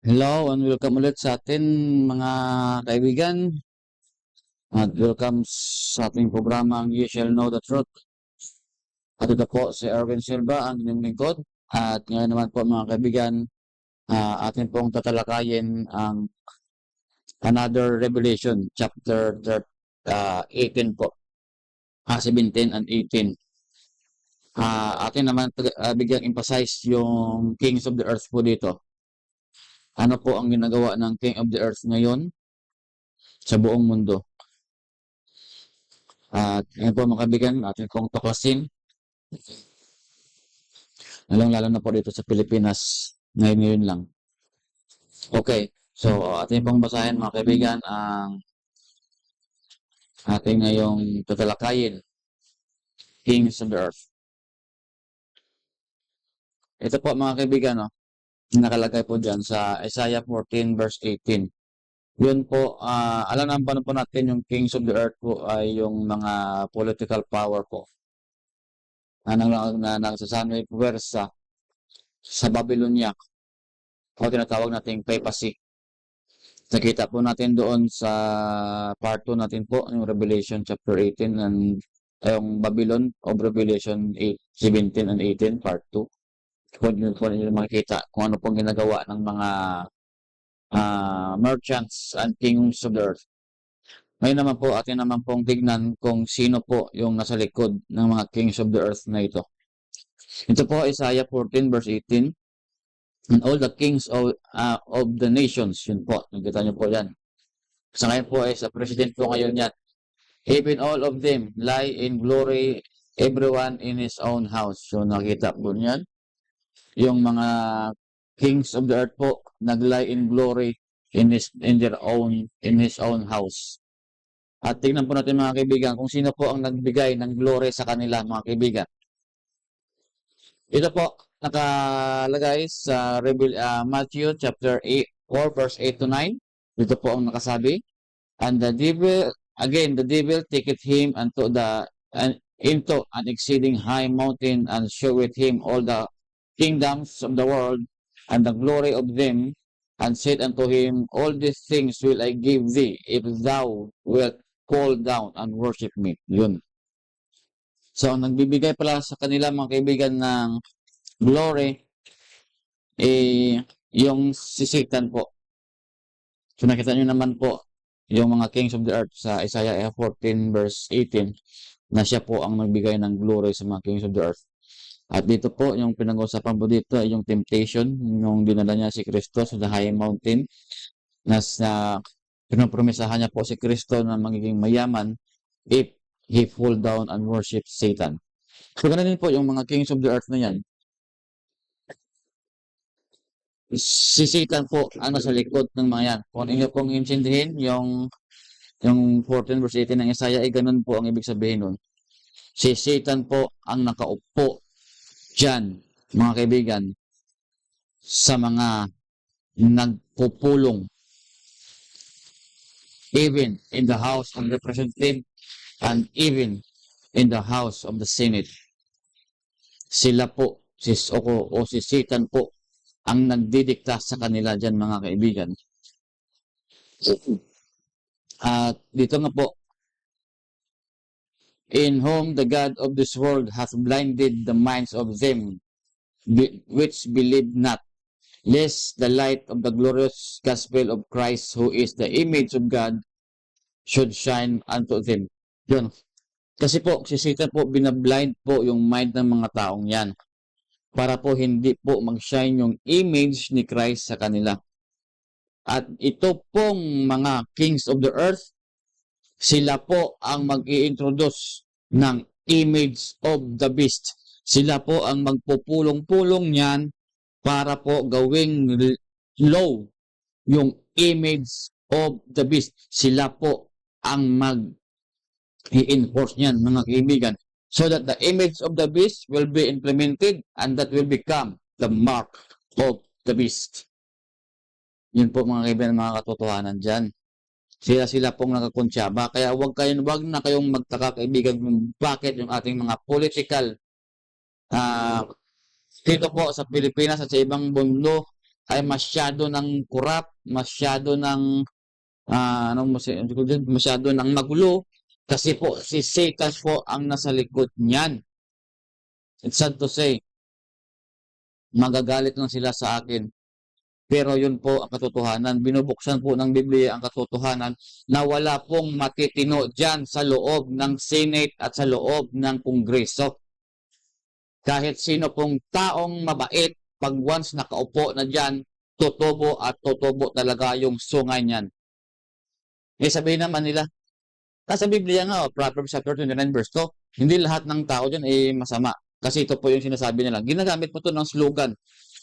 Hello and welcome ulit sa atin mga kaibigan at welcome sa ating programa ang You Shall Know the Truth. At ito po si Erwin Silva, ang inyong lingkod. At ngayon naman po mga kaibigan, atin pong tatalakayin ang another Revelation, chapter 18 po, 17 and 18. Atin naman bigyang emphasize yung Kings of the Earth po dito. Ano po ang ginagawa ng King of the Earth ngayon sa buong mundo? At ngayon po mga kaibigan, atin pong tuklasin, lalong-lalo na po dito sa Pilipinas, ngayon lang. Okay, so atin pong basahin mga kaibigan ang ating ngayong tatalakayin, Kings of the Earth. Ito po mga kaibigan, no, nakalagay po dyan sa Isaiah 14 verse 18. Yun po, alam naman po natin yung Kings of the Earth po ay yung mga political power po na nagsasanay puwersa sa Babylonia o tinatawag nating papacy. Nakita po natin doon sa part 2 natin po, yung Revelation chapter 18 and yung Babylon of Revelation 17 and 18 part 2. Kung yun po ninyo makikita kung ano pong ginagawa ng mga merchants and kings of the earth. Ngayon naman po, atin naman pong tignan kung sino po yung nasa likod ng mga kings of the earth na ito. Ito po, Isaiah 14 verse 18. And all the kings of the nations, yun po, nakita nyo po yan. Sa ngayon po ay sa president po ngayon yan. Even all of them lie in glory, everyone in his own house. So nakita po niyan. Yung mga kings of the earth po nag-lie in glory in his own house. At tingnan po natin mga kaibigan kung sino po ang nagbigay ng glory sa kanila mga kaibigan. Ito po nakalagay sa Matthew chapter 4 verse 8 to 9. Dito po ang nakasabi. And the devil taketh him into an exceeding high mountain and showeth him all the kingdoms of the world and the glory of them, and said unto him, all these things will I give thee, if thou wilt fall down and worship me. Yun. So, ang nagbibigay pala sa kanila mga kaibigan ng glory, yung si Satan po. So, nakita nyo naman po, yung mga kings of the earth sa Isaiah 14 verse 18 na siya po ang nagbigay ng glory sa mga kings of the earth. At dito po, yung pinag-usapan po dito ay yung temptation, yung dinala niya si Kristo sa the high mountain na pinopromisahan niya po si Kristo na magiging mayaman if he fall down and worship Satan. So, ganun din po yung mga kings of the earth na yan. Si Satan po ang nasa likod ng mga yan. Kung inyo pong intindihin, yung 14 verse 18 ng Isaiah ay ganun po ang ibig sabihin nun. Si Satan po ang nakaupo dyan, mga kaibigan, sa mga nagpupulong. Even in the House of Representatives and even in the House of the Senate. Sila po, si Satan po, ang nagdidikta sa kanila dyan, mga kaibigan. At dito nga po, in whom the God of this world hath blinded the minds of them which believe not, lest the light of the glorious gospel of Christ, who is the image of God, should shine unto them. Yun. Kasi po, si Satan po, binablind po yung mind ng mga taong yan para po hindi po mag-shine yung image ni Christ sa kanila. At ito pong mga kings of the earth, sila po ang mag-i-introduce ng image of the beast. Sila po ang magpupulong-pulong niyan para po gawing low yung image of the beast. Sila po ang mag-i-enforce niyan, mga kaibigan. So that the image of the beast will be implemented and that will become the mark of the beast. Yun po mga kaibigan, mga katotohanan dyan. Sila pong nakakonsyaba. Kaya wag na kayong magtaka kaibigan kung bakit yung ating mga political dito po sa Pilipinas at sa ibang mundo ay masyado ng corrupt, masyado ng masyado ng magulo kasi po si Satan po ang nasa likod niyan. It's sad to say, magagalit lang sila sa akin. Pero yun po ang katotohanan. Binubuksan po ng Biblia ang katotohanan na wala pong matitino dyan sa loob ng Senate at sa loob ng Kongreso. Kahit sino pong taong mabait, pag once nakaupo na dyan, tutubo at tutubo talaga yung sungay niyan. Eh sabihin naman nila, nasa Biblia nga, Proverbs chapter 29 verse 2, hindi lahat ng tao dyan ay masama. Kasi ito po yung sinasabi nila. Ginagamit po ito ng slogan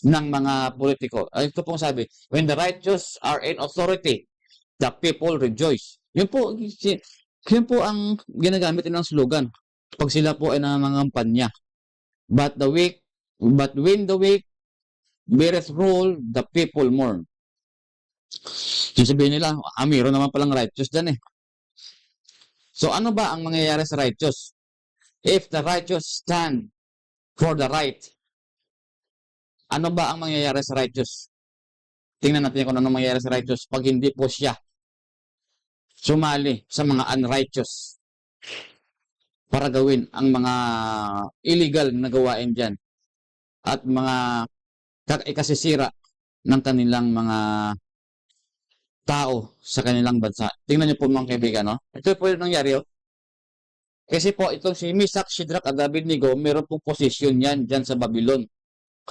ng mga politiko. Ay, ito pong sabi, when the righteous are in authority, the people rejoice. Yun po ang ginagamit nilang slogan pag sila po ay nangangampanya. But when the weak beareth rule, the people mourn. Sasabihin nila, mayroon naman palang righteous dyan eh. So ano ba ang mangyayari sa righteous? If the righteous stand for the right, ano ba ang mangyayari sa righteous? Tingnan natin kung ano mangyayari sa righteous pag hindi po siya sumali sa mga unrighteous para gawin ang mga illegal na gawain dyan at mga ikasisira ng kanilang mga tao sa kanilang bansa. Tingnan niyo po mga kaibigan, no? Ito po yung nangyari, oh. Kasi po itong si Meshach, Shadrach at Abednego, meron pong posisyon yan dyan sa Babylon.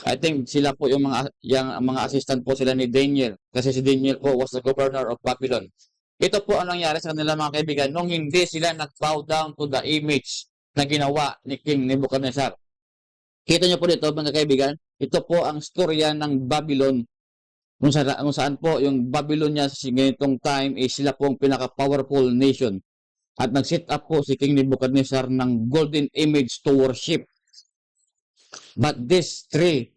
I think sila po yung mga assistant po sila ni Daniel. Kasi si Daniel po was the governor of Babylon. Ito po ang nangyari sa kanila mga kaibigan nung hindi sila nag-bow down to the image na ginawa ni King Nebuchadnezzar. Kita niyo po dito mga kaibigan, ito po ang storya ng Babylon kung saan po yung Babylon niya sa ganitong time is sila po ang pinaka-powerful nation. At nag-set up po si King Nebuchadnezzar ng golden image to worship. But these three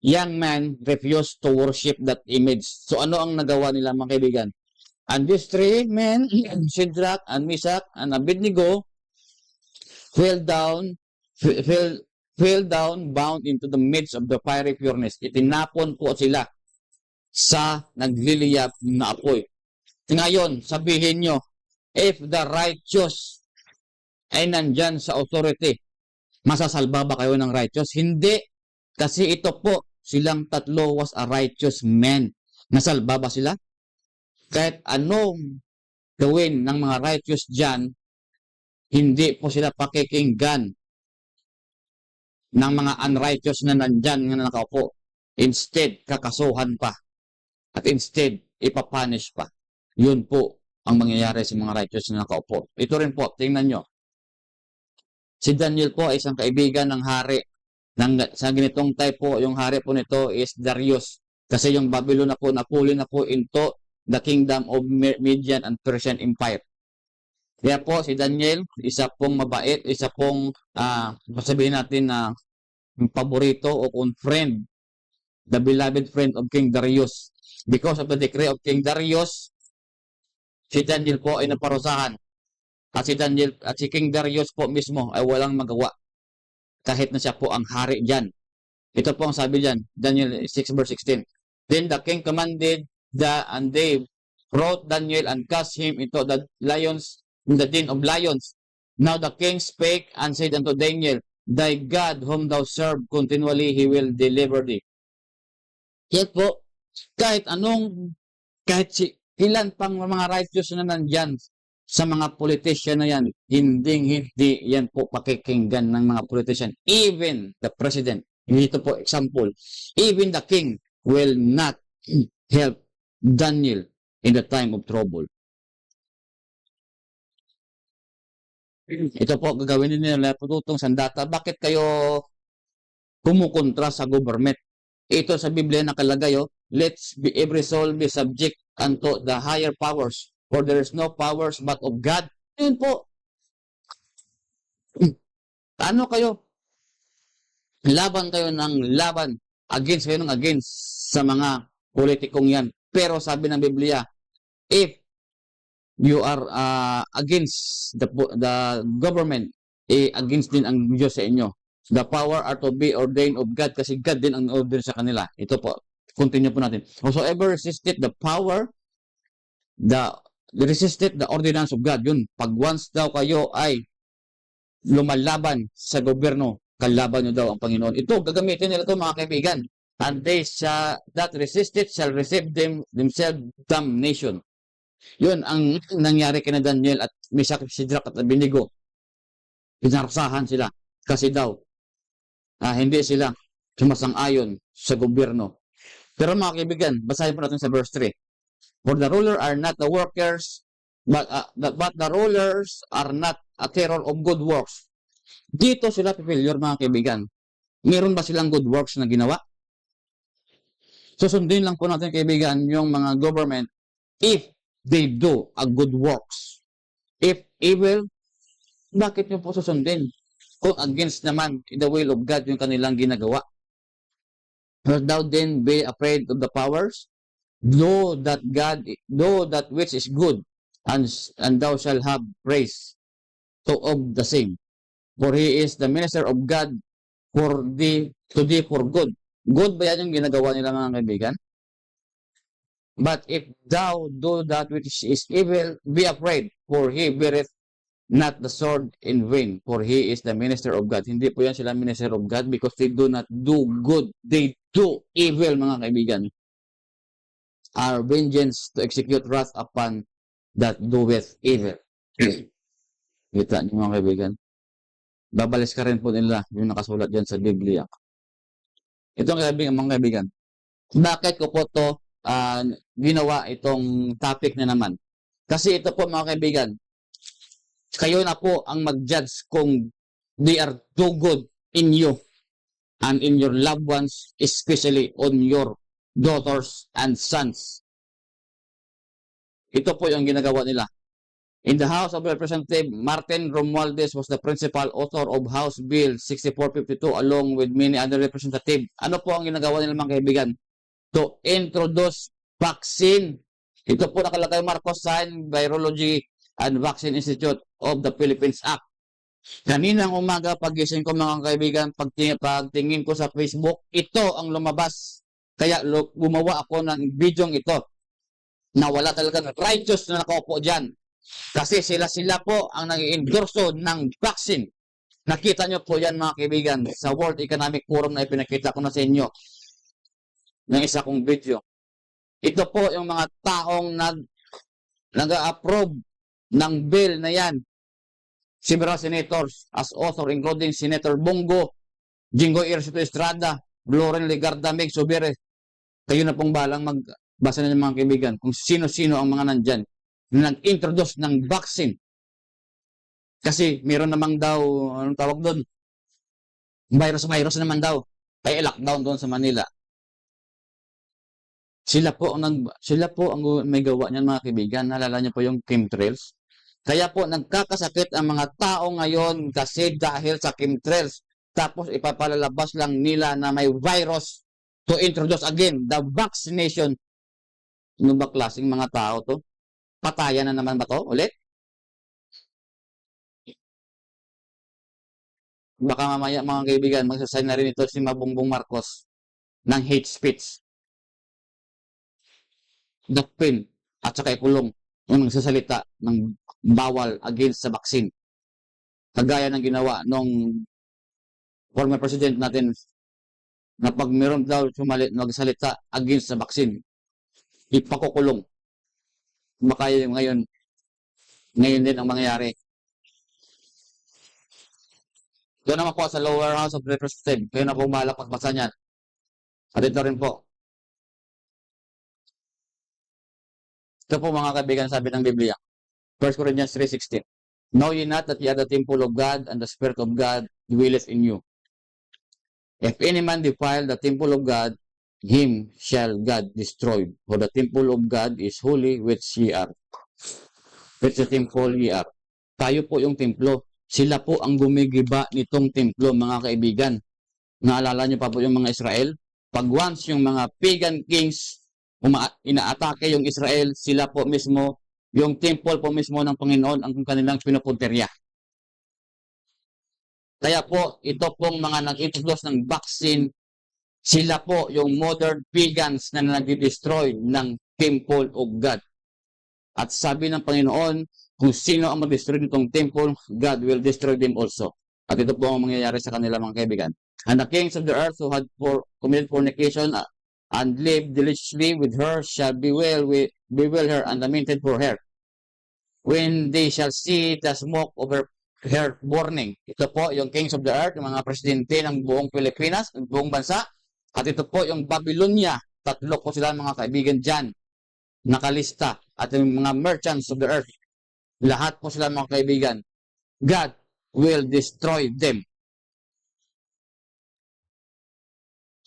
young men refused to worship that image. So ano ang nagawa nila mga kaibigan? And these three men, Shadrach and Meshach and Abednego, fell down bound into the midst of the fiery furnace. Itinapon po sila sa nagliliyab na apoy. Ngayon, sabihin nyo, if the righteous ay nandyan sa authority, masasalba ba kayo ng righteous? Hindi. Kasi ito po, silang tatlo was a righteous man. Nasalba ba sila? Kahit anong gawin ng mga righteous dyan, hindi po sila pakikinggan ng mga unrighteous na nandyan na nakaupo. Instead, kakasuhan pa. At instead, ipapunish pa. Yun po ang mangyayari sa mga righteous na nakaupo. Ito rin po, tingnan nyo. Si Daniel po ay isang kaibigan ng hari. Sa ganitong type po, yung hari po nito is Darius. Kasi yung Babylon na po, napuli na po into the kingdom of Median and Persian Empire. Kaya po si Daniel, isa pong mabait, isa pong sabihin natin na paborito o kung friend, the beloved friend of King Darius. Because of the decree of King Darius, si Daniel po ay naparusahan. At si King Darius po mismo ay walang magawa. Kahit na siya po ang hari dyan. Ito po ang sabi dyan, Daniel 6 verse 16. Then the king commanded and they brought Daniel and cast him into the den of lions. Now the king spake and said unto Daniel, thy God whom thou serve continually, he will deliver thee. Yan po, kahit ilan pang mga righteous na nandyan sa mga politician na yan, hindi yan po pakikinggan ng mga politician. Even the president, ito po example, even the king will not help Daniel in the time of trouble. Ito po, gagawin din nila tutong sandata. Bakit kayo kumukontra sa government? Ito sa Biblia nakalagay, let's be every soul be subject unto the higher powers, for there is no powers but of God. Yun po. Ano kayo? Laban kayo ng laban, against kayo ng against sa mga politikong yan. Pero sabi ng Biblia, if you are against the government, against din ang Diyos sa inyo. The power are to be ordained of God kasi God din ang order sa kanila. Ito po. Continue po natin. Whosoever resisted the power, resisted the ordinance of God. Yun, pag once daw kayo ay lumalaban sa gobyerno, kalaban nyo daw ang Panginoon. Ito, gagamitin nila ito mga kaibigan. And they that resisted shall receive themselves damnation. Yun ang nangyari kina Daniel at Meshach, Shadrach at Abednego. Pinarsahan sila kasi daw hindi sila sumasang-ayon sa gobyerno. Pero mga kaibigan, basahin po natin sa verse 3. For the ruler are not the workers, but the rulers are not a terror of good works. Dito sila failure mga kaibigan. Meron ba silang good works na ginawa? Susundin lang po natin kaibigan yung mga government if they do a good works. If evil, bakit nyo po susundin? Kung against naman the will of God yung kanilang ginagawa. But thou then be afraid of the powers, know that which is good, and thou shalt have praise of the same. For he is the minister of God to thee for good. Good ba yan yung ginagawa nila mga kaibigan? But if thou do that which is evil, be afraid, for he beareth not the sword in vain, for he is the minister of God. Hindi po yan sila minister of God because they do not do good. They do evil, mga kaibigan. Our vengeance to execute wrath upon that doeth evil. Kita niyo mga kaibigan. Babalis ka rin po nila yung nakasulat dyan sa Biblia. Ito mga kaibigan. Bakit ko po to ginawa itong topic na naman? Kasi ito po mga kaibigan, kayo na po ang mag-judge kung they are too good in you and in your loved ones, especially on your daughters and sons. Ito po yung ginagawa nila. In the House of Representatives, Martin Romualdez was the principal author of House Bill 6452 along with many other representatives. Ano po ang ginagawa nila mga kaibigan? To introduce vaccine. Ito po nakalagay Marcos Sign, Virology and Vaccine Institute of the Philippines Act. Kaninang umaga pagising ko mga kaibigan, pagtingin ko sa Facebook, ito ang lumabas. Kaya gumawa ako ng video ito na wala talagang righteous na nakaupo dyan. Kasi sila po ang nag-endorso ng vaccine. Nakita nyo po yan mga kaibigan sa World Economic Forum na ipinakita ko na sa inyo ng isa kong video. Ito po yung mga taong nag-approve ng bill na yan. Several senators as author including Senator Bongo, Jinggoy Ercito Estrada, Loren Legarda, Meg Subire. Kayo na pong balang magbasa na ng mga kaibigan kung sino-sino ang mga nandyan na nag-introduce ng vaccine. Kasi meron namang daw, anong tawag doon? Virus naman daw. Kaya lockdown doon sa Manila. Sila po ang may gawa niyan mga kaibigan. Naalala niyo po yung chemtrails. Kaya po nagkakasakit ang mga tao ngayon kasi dahil sa chemtrails. Tapos ipapalalabas lang nila na may virus to introduce again the vaccination. Ano ba klaseng mga tao to? Patayan na naman ba to ulit? Baka mamaya mga kaibigan, magsasign na rin ito si Bongbong Marcos ng hate speech. Dakpin at saka ikulong yung nagsasalita ng bawal against sa vaccine. Kagaya ng ginawa nung former president natin na pag meron daw nagsalita against sa vaccine, ipakukulong. Baka yung ngayon din ang mangyayari. Ito naman po sa lower house of representatives. Kayo na po bahala pagbasa niyan. At ito rin po. Ito po mga kaibigan sabi ng Biblia. 1 Corinthians 3:16. Know ye not that ye are the temple of God and the Spirit of God dwelleth in you. If any man defile the temple of God, him shall God destroy. For the temple of God is holy, which ye are. Which the temple ye are. Tayo po yung templo. Sila po ang gumigiba nitong templo, mga kaibigan. Naalala niyo pa po yung mga Israel? Pag once yung mga pagan kings inaatake yung Israel, sila po mismo, yung temple po mismo ng Panginoon ang kanilang pinupunterya. Kaya po, ito pong mga nag-introduce ng vaccine Sila po yung modern pagans na nagdi-destroy ng temple of God. At sabi ng Panginoon, kung sino ang mag-destroy nitong temple, God will destroy them also. At ito po ang mangyayari sa kanila mga kaibigan. And the kings of the earth who had committed fornication and lived deliciously with her shall bewail her and lamented for her. When they shall see the smoke of her burning. Ito po yung kings of the earth, yung mga presidente ng buong Pilipinas, ng buong bansa. At ito po yung Babylonia. Tatlo po sila mga kaibigan dyan. Nakalista. At yung mga merchants of the earth. Lahat po sila mga kaibigan. God will destroy them.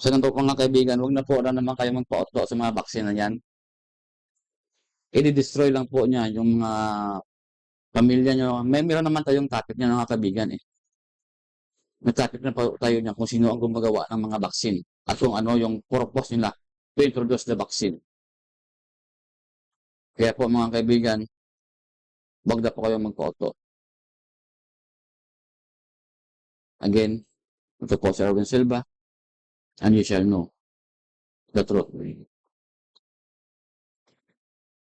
So nandun po mga kaibigan, huwag na po na naman kayo magpa-auto sa mga vaccine na yan. I-destroy lang po niya yung mga pamilya nyo. Meron naman tayong topic niya mga kaibigan eh. May topic na po tayo niya kung sino ang gumagawa ng mga vaccine at kung ano yung purpose nila to introduce the vaccine. Kaya po mga kaibigan, wag na po kayo magpa-auto. Again, ito po si Erwin Silva, and you shall know the truth.